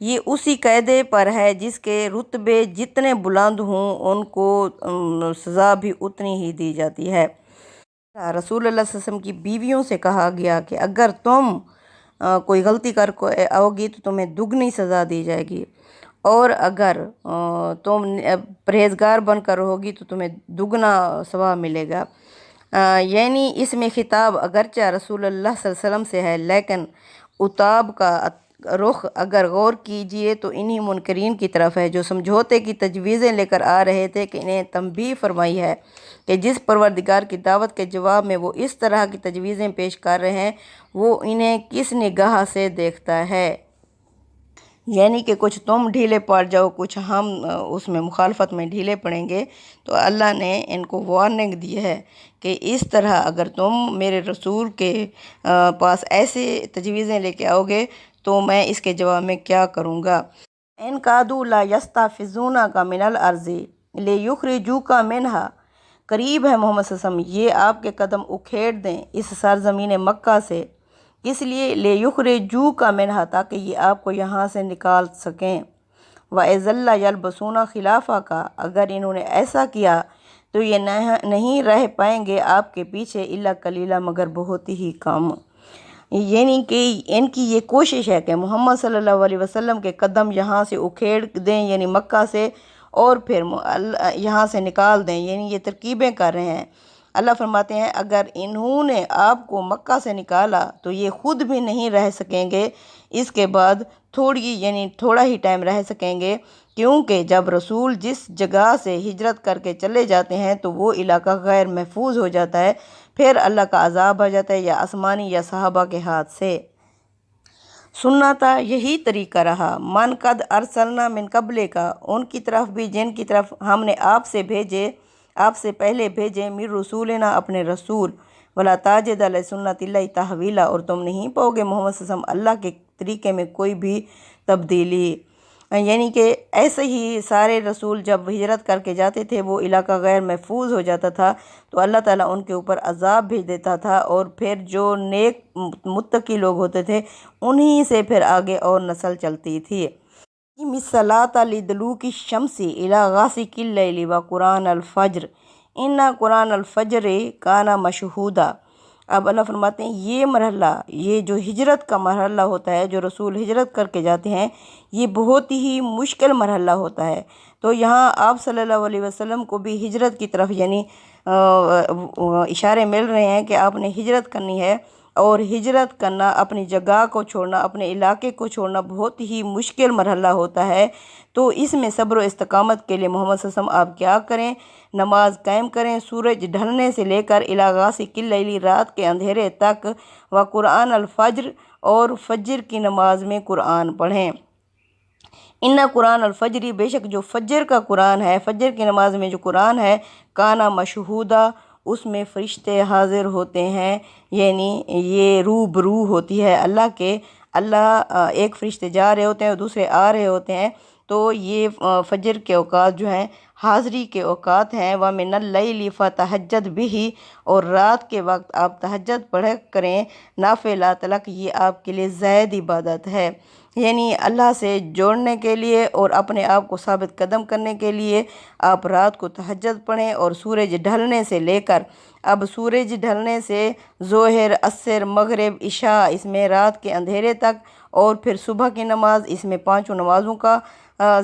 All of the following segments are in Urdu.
یہ اسی قاعدے پر ہے جس کے رتبے جتنے بلند ہوں ان کو سزا بھی اتنی ہی دی جاتی ہے۔ رسول اللہ صلی اللہ علیہ وسلم کی بیویوں سے کہا گیا کہ اگر تم کوئی غلطی کر آؤ گی تو تمہیں دگنی سزا دی جائے گی، اور اگر تم پرہیزگار بن کر رہو گی تو تمہیں دگنا ثواب ملے گا۔ یعنی اس میں خطاب اگرچہ رسول اللہ صلی اللہ علیہ وسلم سے ہے، لیکن عتاب کا رخ اگر غور کیجئے تو انہی منکرین کی طرف ہے جو سمجھوتے کی تجویزیں لے کر آ رہے تھے کہ انہیں تنبیہ فرمائی ہے کہ جس پروردگار کی دعوت کے جواب میں وہ اس طرح کی تجویزیں پیش کر رہے ہیں وہ انہیں کس نگاہ سے دیکھتا ہے۔ یعنی کہ کچھ تم ڈھیلے پڑ جاؤ، کچھ ہم اس میں مخالفت میں ڈھیلے پڑیں گے، تو اللہ نے ان کو وارننگ دی ہے کہ اس طرح اگر تم میرے رسول کے پاس ایسے تجویزیں لے کے آؤ گے تو میں اس کے جواب میں کیا کروں گا۔ ان کادوا لا یستفزونک من الارض لیخرجوک منہا، قریب ہے محمد صلی اللہ علیہ وسلم یہ آپ کے قدم اکھیڑ دیں اس سرزمین مکہ سے، اس لیے لیخرجوک منہا تاکہ یہ آپ کو یہاں سے نکال سکیں۔ وَإِذًا لَّيَلْبَسُونَ خِلَافَكَ، اگر انہوں نے ایسا کیا تو یہ نہیں رہ پائیں گے آپ کے پیچھے الا قلیلا، مگر بہت ہی کم۔ یعنی کہ ان کی یہ کوشش ہے کہ محمد صلی اللہ علیہ وسلم کے قدم یہاں سے اکھیڑ دیں، یعنی مکہ سے، اور پھر یہاں سے نکال دیں، یعنی یہ ترکیبیں کر رہے ہیں۔ اللہ فرماتے ہیں اگر انہوں نے آپ کو مکہ سے نکالا تو یہ خود بھی نہیں رہ سکیں گے اس کے بعد تھوڑا ہی ٹائم رہ سکیں گے، کیونکہ جب رسول جس جگہ سے ہجرت کر کے چلے جاتے ہیں تو وہ علاقہ غیر محفوظ ہو جاتا ہے، پھر اللہ کا عذاب آ جاتا ہے، یا آسمانی یا صحابہ کے ہاتھ سے۔ سنتا یہی طریقہ رہا من قد ارسلنا من قبلک، ان کی طرف بھی جن کی طرف ہم نے آپ سے پہلے بھیجے، من رسولنا اپنے رسول، ولا تجد لسنت اللہ تحویلا، اور تم نہیں پاؤ گے محمد صلی اللہ علیہ وسلم اللہ کے طریقے میں کوئی بھی تبدیلی۔ یعنی کہ ایسے ہی سارے رسول جب ہجرت کر کے جاتے تھے وہ علاقہ غیر محفوظ ہو جاتا تھا تو اللہ تعالیٰ ان کے اوپر عذاب بھیج دیتا تھا، اور پھر جو نیک متقی لوگ ہوتے تھے انہی سے پھر آگے اور نسل چلتی تھی۔ الصلاۃ لدلوک الشمس الی غاسق اللیل وقرآن الفجر ان قرآن الفجر کان مشہودا۔ اب اللہ فرماتے ہیں یہ مرحلہ، یہ جو ہجرت کا مرحلہ ہوتا ہے، جو رسول ہجرت کر کے جاتے ہیں، یہ بہت ہی مشکل مرحلہ ہوتا ہے۔ تو یہاں آپ صلی اللہ علیہ وسلم کو بھی ہجرت کی طرف یعنی اشارے مل رہے ہیں کہ آپ نے ہجرت کرنی ہے، اور ہجرت کرنا، اپنی جگہ کو چھوڑنا، اپنے علاقے کو چھوڑنا بہت ہی مشکل مرحلہ ہوتا ہے۔ تو اس میں صبر و استقامت کے لیے محمد صلی اللہ علیہ وسلم آپ کیا کریں، نماز قائم کریں سورج ڈھلنے سے لے کر الی غاسق اللیل، رات کے اندھیرے تک، و قرآن الفجر، اور فجر کی نماز میں قرآن پڑھیں۔ ان قرآن الفجر، بے شک جو فجر کا قرآن ہے، فجر کی نماز میں جو قرآن ہے، کانا مشہودا، اس میں فرشتے حاضر ہوتے ہیں، یعنی یہ روبرو ہوتی ہے اللہ کے، اللہ ایک فرشتے جا رہے ہوتے ہیں اور دوسرے آ رہے ہوتے ہیں، تو یہ فجر کے اوقات جو ہیں حاضری کے اوقات ہیں۔ وَمِنَ اللَّيْلِ فَتَہَجَّدْ بِهِ، اور رات کے وقت آپ تہجد پڑھا کریں، نافلۃ لک، یہ آپ کے لیے زائد عبادت ہے، یعنی اللہ سے جوڑنے کے لیے اور اپنے آپ کو ثابت قدم کرنے کے لیے آپ رات کو تہجد پڑھیں، اور سورج ڈھلنے سے لے کر، اب سورج ڈھلنے سے ظہر، عصر، مغرب، عشاء، اس میں رات کے اندھیرے تک، اور پھر صبح کی نماز، اس میں 5 نمازوں کا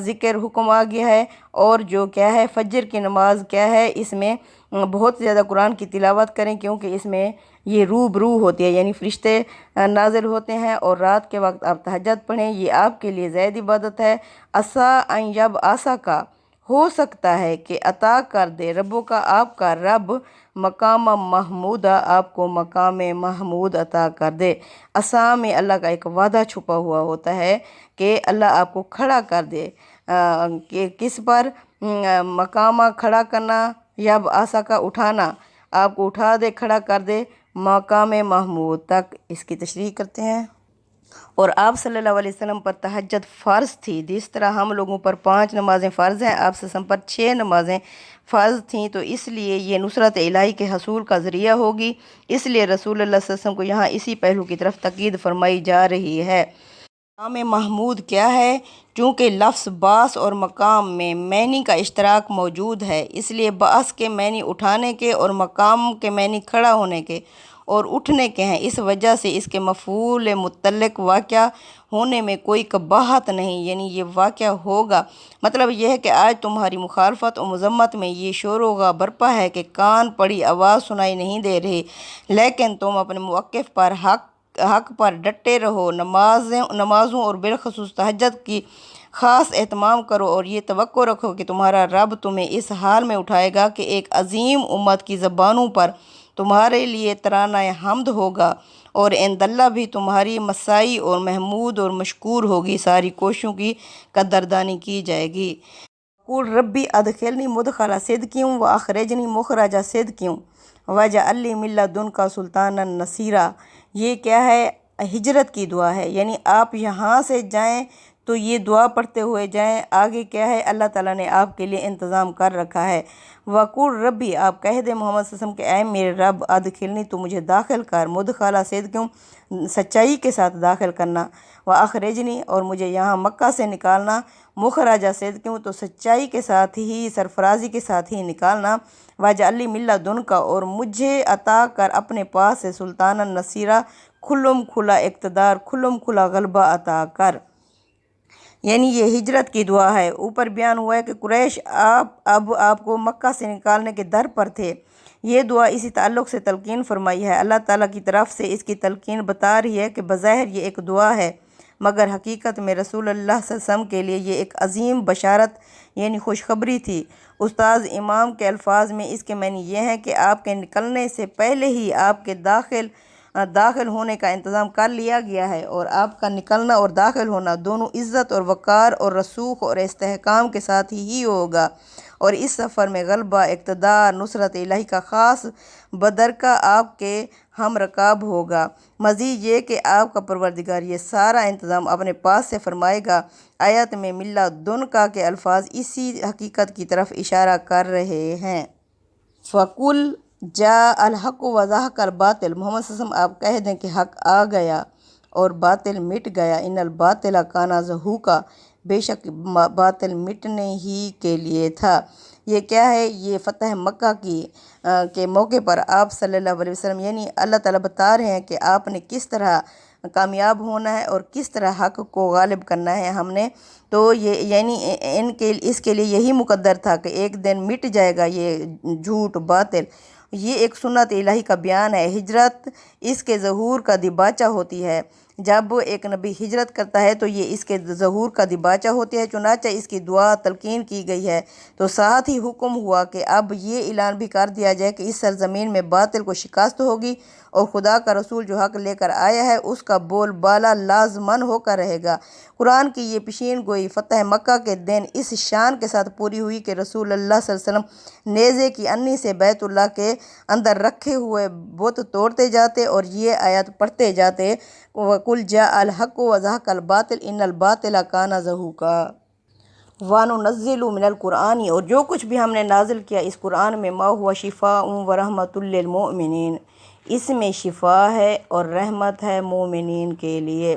ذکر حکم آ گیا ہے، اور جو کیا ہے فجر کی نماز کیا ہے، اس میں بہت زیادہ قرآن کی تلاوت کریں، کیونکہ اس میں یہ روبرو ہوتی ہے، یعنی فرشتے نازل ہوتے ہیں، اور رات کے وقت آپ تہجد پڑھیں، یہ آپ کے لیے زائد عبادت ہے۔ عسیٰ ان یبعثک، ہو سکتا ہے کہ عطا کر دے ربو کا، آپ کا رب، مقام محمود، آپ کو مقام محمود عطا کر دے۔ عسیٰ میں اللہ کا ایک وعدہ چھپا ہوا ہوتا ہے کہ اللہ آپ کو کھڑا کر دے، کہ کس پر، مقامہ کھڑا کرنا، یبعثک اٹھانا، آپ کو اٹھا دے، کھڑا کر دے مقام محمود تک، اس کی تشریح کرتے ہیں۔ اور آپ صلی اللہ علیہ وسلم پر تہجد فرض تھی، جس طرح ہم لوگوں پر 5 نمازیں فرض ہیں، آپ صلی اللہ علیہ وسلم پر 6 نمازیں فرض تھیں، تو اس لیے یہ نصرت الہی کے حصول کا ذریعہ ہوگی، اس لیے رسول اللہ صلی اللہ علیہ وسلم کو یہاں اسی پہلو کی طرف تاکید فرمائی جا رہی ہے۔ مقام محمود کیا ہے؟ چونکہ لفظ باس اور مقام میں معنی کا اشتراک موجود ہے، اس لیے باس کے معنی اٹھانے کے اور مقام کے معنی کھڑا ہونے کے اور اٹھنے کے ہیں۔ اس وجہ سے اس کے مفعول مطلق واقع ہونے میں کوئی قباحت نہیں، یعنی یہ واقع ہوگا۔ مطلب یہ ہے کہ آج تمہاری مخالفت و مذمت میں یہ شور و غا برپا ہے کہ کان پڑی آواز سنائی نہیں دے رہی، لیکن تم اپنے موقف پر حق پر ڈٹے رہو، نمازوں اور بالخصوص تہجد کی خاص اہتمام کرو اور یہ توقع رکھو کہ تمہارا رب تمہیں اس حال میں اٹھائے گا کہ ایک عظیم امت کی زبانوں پر تمہارے لیے ترانہ حمد ہوگا اور عنداللہ بھی تمہاری مساعی اور محمود اور مشکور ہوگی، ساری کوششوں کی قدردانی کی جائے گی۔ قل ربی ادخلنی مدخل صدق و اخرجنی مخرج صدق واجعل لی من لدنک سلطانا نصیرا۔ یہ کیا ہے؟ ہجرت کی دعا ہے، یعنی آپ یہاں سے جائیں تو یہ دعا پڑھتے ہوئے جائیں۔ آگے کیا ہے؟ اللہ تعالیٰ نے آپ کے لیے انتظام کر رکھا ہے۔ وقل ربی، آپ کہہ دیں محمد صلی اللہ علیہ وسلم کہ اے میرے رب، ادخلنی، تو مجھے داخل کر، مدخل صدق، سچائی کے ساتھ داخل کرنا، واخرجنی، اور مجھے یہاں مکہ سے نکالنا، مخرج صدق، تو سچائی کے ساتھ ہی، سرفرازی کے ساتھ ہی نکالنا، واجعل لی من لدنک، اور مجھے عطا کر اپنے پاس سے سلطانا نصیرا، کھلم کھلا اقتدار، کھلم کھلا غلبہ عطا کر۔ یعنی یہ ہجرت کی دعا ہے۔ اوپر بیان ہوا ہے کہ قریش اب آپ کو مکہ سے نکالنے کے در پر تھے۔ یہ دعا اسی تعلق سے تلقین فرمائی ہے۔ اللہ تعالیٰ کی طرف سے اس کی تلقین بتا رہی ہے کہ بظاہر یہ ایک دعا ہے، مگر حقیقت میں رسول اللہ صلی اللہ علیہ وسلم کے لیے یہ ایک عظیم بشارت یعنی خوشخبری تھی۔ استاذ امام کے الفاظ میں اس کے معنی یہ ہیں کہ آپ کے نکلنے سے پہلے ہی آپ کے داخل ہونے کا انتظام کر لیا گیا ہے، اور آپ کا نکلنا اور داخل ہونا دونوں عزت اور وقار اور رسوخ اور استحکام کے ساتھ ہی ہوگا، اور اس سفر میں غلبہ، اقتدار، نصرت الہی کا خاص بدرکہ آپ کے ہم رکاب ہوگا۔ مزید یہ کہ آپ کا پروردگار یہ سارا انتظام اپنے پاس سے فرمائے گا۔ آیت میں من لدنک کے الفاظ اسی حقیقت کی طرف اشارہ کر رہے ہیں۔ فَقُلْ جَاءَ الْحَقُّ وَزَهَقَ الْبَاطِلُ، محمد صلی اللہ علیہ وسلم آپ کہہ دیں کہ حق آ گیا اور باطل مٹ گیا۔ ان الباطل کان زہوقا، بے شک باطل مٹنے ہی کے لیے تھا۔ یہ کیا ہے؟ یہ فتح مکہ کے موقع پر آپ صلی اللہ علیہ وسلم، یعنی اللہ تعالیٰ بتا رہے ہیں کہ آپ نے کس طرح کامیاب ہونا ہے اور کس طرح حق کو غالب کرنا ہے ہم نے۔ تو یہ یعنی اس کے لیے یہی مقدر تھا کہ ایک دن مٹ جائے گا یہ جھوٹ باطل۔ یہ ایک سنت الہی کا بیان ہے۔ ہجرت اس کے ظہور کا دیباچہ ہوتی ہے۔ جب ایک نبی ہجرت کرتا ہے تو یہ اس کے ظہور کا دیباچہ ہوتی ہے، چنانچہ اس کی دعا تلقین کی گئی ہے۔ تو ساتھ ہی حکم ہوا کہ اب یہ اعلان بھی کر دیا جائے کہ اس سرزمین میں باطل کو شکست ہوگی اور خدا کا رسول جو حق لے کر آیا ہے اس کا بول بالا لازمن ہو کر رہے گا۔ قرآن کی یہ پیشین گوئی فتح مکہ کے دن اس شان کے ساتھ پوری ہوئی کہ رسول اللہ صلی اللہ علیہ وسلم نیزے کی انی سے بیت اللہ کے اندر رکھے ہوئے بت توڑتے جاتے اور یہ آیت پڑھتے جاتے، وَقُلْ جَاءَ الْحَقُّ وَزَهَقَ الْبَاطِلُ إِنَّ الْبَاطِلَ كَانَ زَهُوقًا۔ وَنُنَزِّلُ مِنَ الْقُرْآنِ، اور جو کچھ بھی ہم نے نازل کیا اس قرآن میں، مَا هُوَ شِفَاءٌ وَرَحْمَةٌ لِّلْمُؤْمِنِينَ، اس میں شفا ہے اور رحمت ہے مومنین کے لیے۔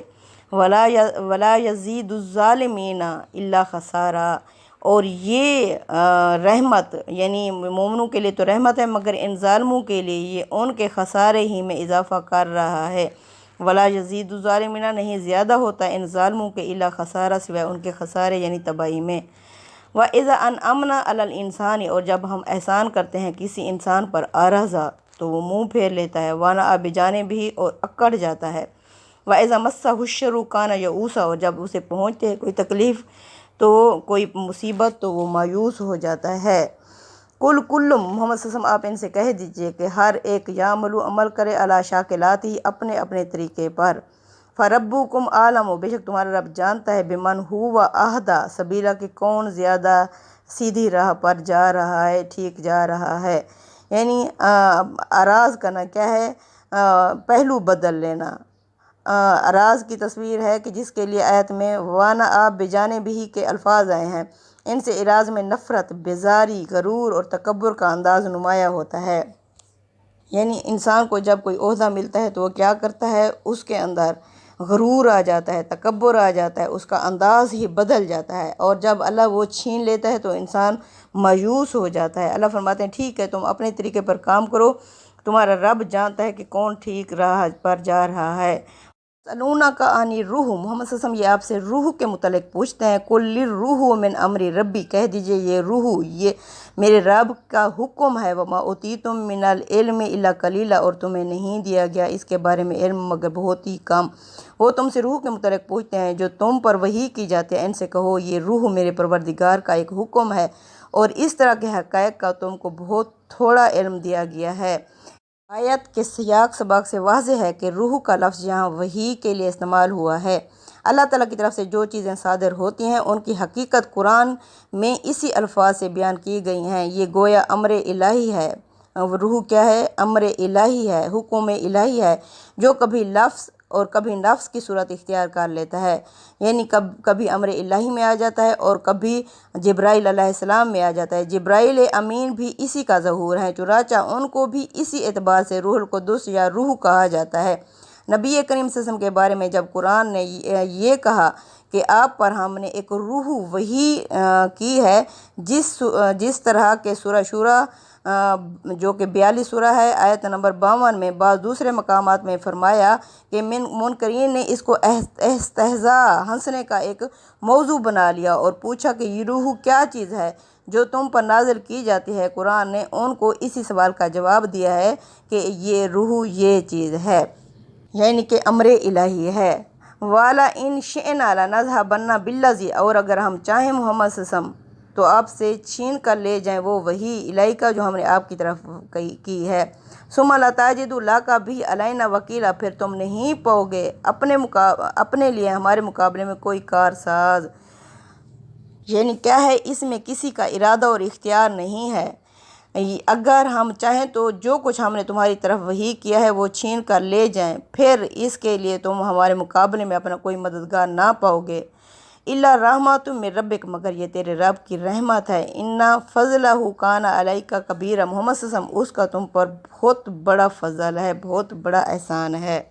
وَلَا يَزِيدُ الظَّالِمِينَ إِلَّا خَسَارًا، اور یہ رحمت یعنی مومنوں کے لیے تو رحمت ہے، مگر ان ظالموں کے لیے یہ ان کے خسارے ہی میں اضافہ کر رہا ہے۔ وَلَا يَزِيدُ الظَّالِمِينَ، نہیں زیادہ ہوتا ان ظالموں کے، إِلَّا خَسَارًا، سوائے ان کے خسارے یعنی تباہی میں۔ وَإِذَا أَنْعَمْنَا عَلَى الْإِنسَانِ، اور جب ہم احسان کرتے ہیں کسی انسان پر، أَعْرَضَ، تو وہ منہ پھیر لیتا ہے، وَنَأَىٰ بِجَانِبِهِ، اور اکڑ جاتا ہے، وَإِذَا مَسَّهُ الشَّرُّ كَانَ يَئُوسًا، اور جب اسے پہنچتے ہے کوئی تکلیف تو کوئی مصیبت تو وہ مایوس ہو جاتا ہے۔ کل محمد صلی اللہ علیہ وسلم آپ ان سے کہہ دیجئے کہ ہر ایک یعمل، عمل کرے، علی شاکلاتہ، اپنے اپنے طریقے پر، فربکم اعلم، بے شک تمہارا رب جانتا ہے، بمن ہوا اہدی سبیلا، کہ کون زیادہ سیدھی راہ پر جا رہا ہے، ٹھیک جا رہا ہے۔ یعنی اراض کرنا کیا ہے؟ پہلو بدل لینا۔ اراض کی تصویر ہے کہ جس کے لیے آیت میں وَنَأَىٰ بِجَانِبِهِ کے الفاظ آئے ہیں، ان سے اراض میں نفرت، بیزاری، غرور اور تکبر کا انداز نمایاں ہوتا ہے۔ یعنی انسان کو جب کوئی عہدہ ملتا ہے تو وہ کیا کرتا ہے؟ اس کے اندر غرور آ جاتا ہے، تکبر آ جاتا ہے، اس کا انداز ہی بدل جاتا ہے، اور جب اللہ وہ چھین لیتا ہے تو انسان مایوس ہو جاتا ہے۔ اللہ فرماتے ہیں ٹھیک ہے تم اپنے طریقے پر کام کرو، تمہارا رب جانتا ہے کہ کون ٹھیک راہ پر جا رہا ہے۔ سلونا کا آنی روح، محمد صلی اللہ علیہ وسلم یہ آپ سے روح کے متعلق پوچھتے ہیں۔ کل روح من امر ربی، کہہ دیجئے یہ روح یہ میرے رب کا حکم ہے۔ وما اوتیتم من العلم الا قلیلا، اور تمہیں نہیں دیا گیا اس کے بارے میں علم مگر بہت ہی کم۔ وہ تم سے روح کے متعلق پوچھتے ہیں جو تم پر وحی کی جاتے ہیں، ان سے کہو یہ روح میرے پروردگار کا ایک حکم ہے، اور اس طرح کے حقائق کا تم کو بہت تھوڑا علم دیا گیا ہے۔ آیت کے سیاق سباق سے واضح ہے کہ روح کا لفظ یہاں وحی کے لیے استعمال ہوا ہے۔ اللہ تعالیٰ کی طرف سے جو چیزیں صادر ہوتی ہیں ان کی حقیقت قرآن میں اسی الفاظ سے بیان کی گئی ہیں۔ یہ گویا امر الہی ہے۔ روح کیا ہے؟ امر الہی ہے، حکم الہی ہے، جو کبھی لفظ اور کبھی نفس کی صورت اختیار کر لیتا ہے، یعنی کبھی امر الہی میں آ جاتا ہے اور کبھی جبرائیل علیہ السلام میں آ جاتا ہے۔ جبرائیل امین بھی اسی کا ظہور ہے، چنانچہ ان کو بھی اسی اعتبار سے روح القدس یا روح کہا جاتا ہے۔ نبی کریم صلی اللہ علیہ وسلم کے بارے میں جب قرآن نے یہ کہا کہ آپ پر ہم نے ایک روح وحی کی ہے، جس طرح کے سورہ شورى جو کہ 42 سورہ ہے، آیت نمبر 52 میں، بعض دوسرے مقامات میں فرمایا کہ منکرین نے اس کو استہزاء، ہنسنے کا ایک موضوع بنا لیا اور پوچھا کہ یہ روح کیا چیز ہے جو تم پر نازل کی جاتی ہے۔ قرآن نے ان کو اسی سوال کا جواب دیا ہے کہ یہ روح یہ چیز ہے، یعنی کہ امر الہی ہے۔ والا ان شئنا لنذهبن بالذی، اور اگر ہم چاہیں محمد صلی اللہ علیہ وسلم تو آپ سے چھین کر لے جائیں وہ وحی الہی کا جو ہم نے آپ کی طرف کی ہے۔ ثم لا تجدوا لک بہ علینا وکیلا، پھر تم نہیں پاؤ گے اپنے لیے ہمارے مقابلے میں کوئی کارساز، یعنی کیا ہے اس میں کسی کا ارادہ اور اختیار نہیں ہے۔ اگر ہم چاہیں تو جو کچھ ہم نے تمہاری طرف وحی کیا ہے وہ چھین کر لے جائیں، پھر اس کے لیے تم ہمارے مقابلے میں اپنا کوئی مددگار نہ پاؤ گے۔ الا رحمۃ من ربک، مگر یہ تیرے رب کی رحمت ہے۔ ان فضلہ کان علیک کبیرا، محمد صلی اللہ علیہ وسلم اس کا تم پر بہت بڑا فضل ہے، بہت بڑا احسان ہے۔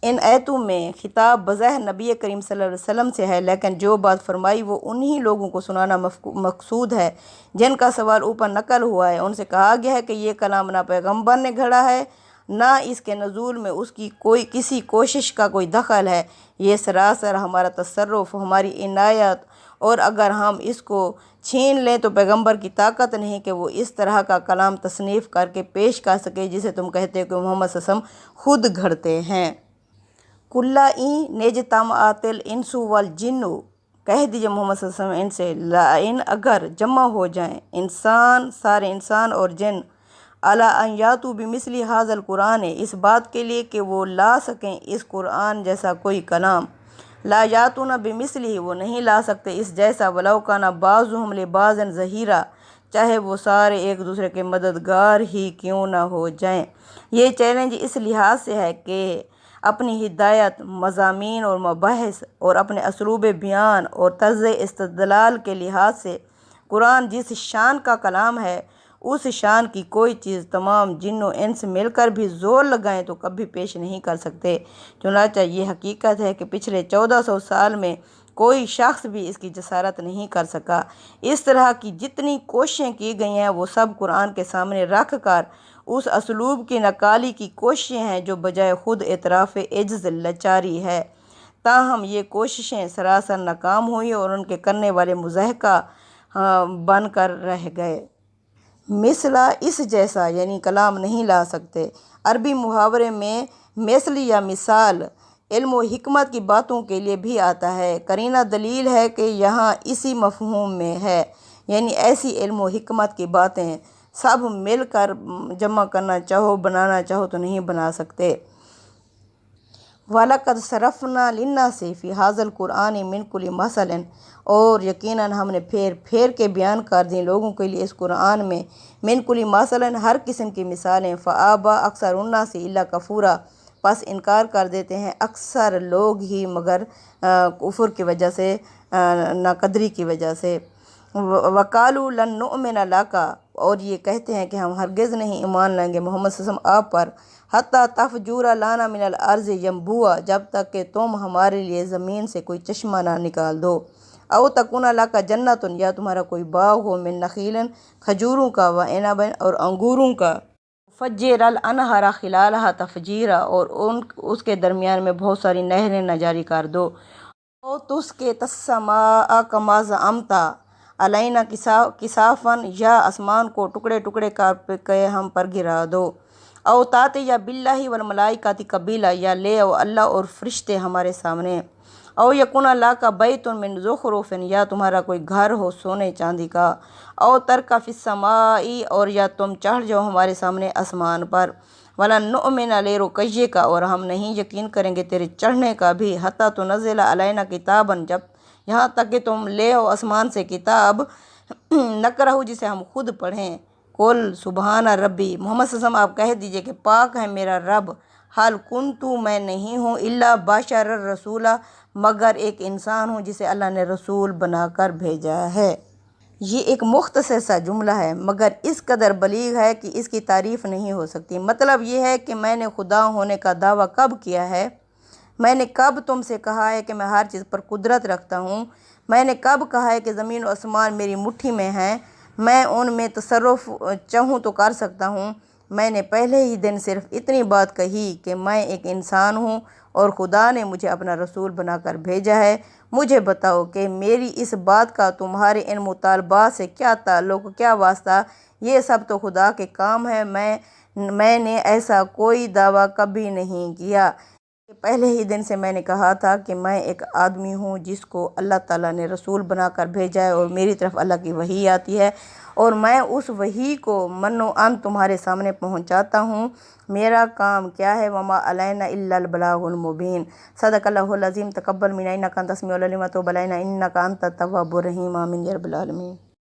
ان آیتوں میں خطاب بظاہر نبی کریم صلی اللہ علیہ وسلم سے ہے، لیکن جو بات فرمائی وہ انہی لوگوں کو سنانا مقصود ہے جن کا سوال اوپر نقل ہوا ہے۔ ان سے کہا گیا ہے کہ یہ کلام نہ پیغمبر نے گھڑا ہے، نہ اس کے نزول میں اس کی کسی کوشش کا کوئی دخل ہے، یہ سراسر ہمارا تصرف، ہماری عنایت، اور اگر ہم اس کو چھین لیں تو پیغمبر کی طاقت نہیں کہ وہ اس طرح کا کلام تصنیف کر کے پیش کر سکے جسے تم کہتے ہو کہ محمد صلی اللہ علیہ وسلم خود گھڑتے ہیں۔ کُلّا اِن اجتمعت الانس والجن، کہہ دیجئے محمد صلی اللہ علیہ وسلم ان سے، لئن اگر جمع ہو جائیں سارے انسان اور جن، علی ان یاتوا بمثل ھذا القرآن، اس بات کے لیے کہ وہ لا سکیں اس قرآن جیسا کوئی کلام، لا یاتون بمثلہ، وہ نہیں لا سکتے اس جیسا، ولو کان بعضهم لبعض ظہیرا، چاہے وہ سارے ایک دوسرے کے مددگار ہی کیوں نہ ہو جائیں۔ یہ چیلنج اس لحاظ سے ہے کہ اپنی ہدایت، مضامین اور مباحث، اور اپنے اسلوب بیان اور طرز استدلال کے لحاظ سے قرآن جس شان کا کلام ہے اس شان کی کوئی چیز تمام جن و انس مل کر بھی زور لگائیں تو کبھی پیش نہیں کر سکتے۔ چنانچہ یہ حقیقت ہے کہ پچھلے 1400 سال میں کوئی شخص بھی اس کی جسارت نہیں کر سکا۔ اس طرح کی جتنی کوششیں کی گئی ہیں وہ سب قرآن کے سامنے رکھ کر اس اسلوب کی نقالی کی کوششیں ہیں جو بجائے خود اعتراف عجز لاچاری ہے۔ تاہم یہ کوششیں سراسر ناکام ہوئیں اور ان کے کرنے والے مضحکہ بن کر رہ گئے۔ مثلا، اس جیسا، یعنی کلام نہیں لا سکتے۔ عربی محاورے میں مثل یا مثال علم و حکمت کی باتوں کے لیے بھی آتا ہے۔ قرینہ دلیل ہے کہ یہاں اسی مفہوم میں ہے، یعنی ایسی علم و حکمت کی باتیں سب مل کر جمع کرنا چاہو، بنانا چاہو تو نہیں بنا سکتے۔ وَلَقَدْ صَرَفْنَا لِلنَّاسِ فِي هَذَا الْقُرْآنِ مِنْ كُلِّ مَثَلٍ، اور یقیناً ہم نے پھیر کے بیان کر دیں لوگوں کے لیے اس قرآن میں مِنْ كُلِّ مَثَلٍ، ہر قسم کی مثالیں، فَأَبَى أَكْثَرُ النَّاسِ إِلَّا كَفُورًا، پس انکار کر دیتے ہیں اکثر لوگ ہی مگر کفر کی وجہ سے، ناقدری کی وجہ سے۔ وقالوا لن نؤمن لک، اور یہ کہتے ہیں کہ ہم ہرگز نہیں ایمان لائیں گے محمد صلی اللہ علیہ وسلم آپ پر، حتیٰ تفجر لنا من الارض ینبوعا، جب تک کہ تم ہمارے لیے زمین سے کوئی چشمہ نہ نکال دو، او تکون لک جنت، یا تمہارا کوئی باغ ہو، من نخیل کھجوروں کا، وعنب اور انگوروں کا، فجر الانہار خلالہا تفجیرا، اور اس کے درمیان میں بہت ساری نہریں نہ جاری کر دو، او تسقط السماء کما زعمت علینا کسافا، یا آسمان کو ٹکڑے ٹکڑے کر کے ہم پر گرا دو، او تاتی باللہ والملائکۃ قبیلا، یا لے او اللہ اور فرشتے ہمارے سامنے، او یکون لک بیت من زخرف، یا تمہارا کوئی گھر ہو سونے چاندی کا، او ترقی فی السماء، اور یا تم چڑھ جاؤ ہمارے سامنے آسمان پر، ولن نؤمن لرقیک، اور ہم نہیں یقین کریں گے تیرے چڑھنے کا بھی، حتیٰ تنزل علینا کتابا، جب یہاں تک کہ تم لے آؤ آسمان سے کتاب، نقرہ جسے ہم خود پڑھیں، قل سبحان ربی، محمد صلی اللہ علیہ وسلم آپ کہہ دیجئے کہ پاک ہے میرا رب، حال کنت میں نہیں ہوں، الا بشر الرسولہ مگر ایک انسان ہوں جسے اللہ نے رسول بنا کر بھیجا ہے۔ یہ ایک مختصر سا جملہ ہے مگر اس قدر بلیغ ہے کہ اس کی تعریف نہیں ہو سکتی۔ مطلب یہ ہے کہ میں نے خدا ہونے کا دعویٰ کب کیا ہے، میں نے کب تم سے کہا ہے کہ میں ہر چیز پر قدرت رکھتا ہوں، میں نے کب کہا ہے کہ زمین و آسمان میری مٹھی میں ہیں، میں ان میں تصرف چاہوں تو کر سکتا ہوں، میں نے پہلے ہی دن صرف اتنی بات کہی کہ میں ایک انسان ہوں اور خدا نے مجھے اپنا رسول بنا کر بھیجا ہے، مجھے بتاؤ کہ میری اس بات کا تمہارے ان مطالبات سے کیا تعلق، کیا واسطہ، یہ سب تو خدا کے کام ہے، میں نے ایسا کوئی دعویٰ کبھی نہیں کیا۔ پہلے ہی دن سے میں نے کہا تھا کہ میں ایک آدمی ہوں جس کو اللہ تعالیٰ نے رسول بنا کر بھیجا ہے، اور میری طرف اللہ کی وحی آتی ہے، اور میں اس وحی کو منوعاً تمہارے سامنے پہنچاتا ہوں، میرا کام کیا ہے، وما علینا الا البلاغ المبین۔ صدق اللہ العظیم۔ تقبل منا انک انت السمیع العلیم وتب علینا انک انت التواب الرحیم۔ آمین یا رب العالمین۔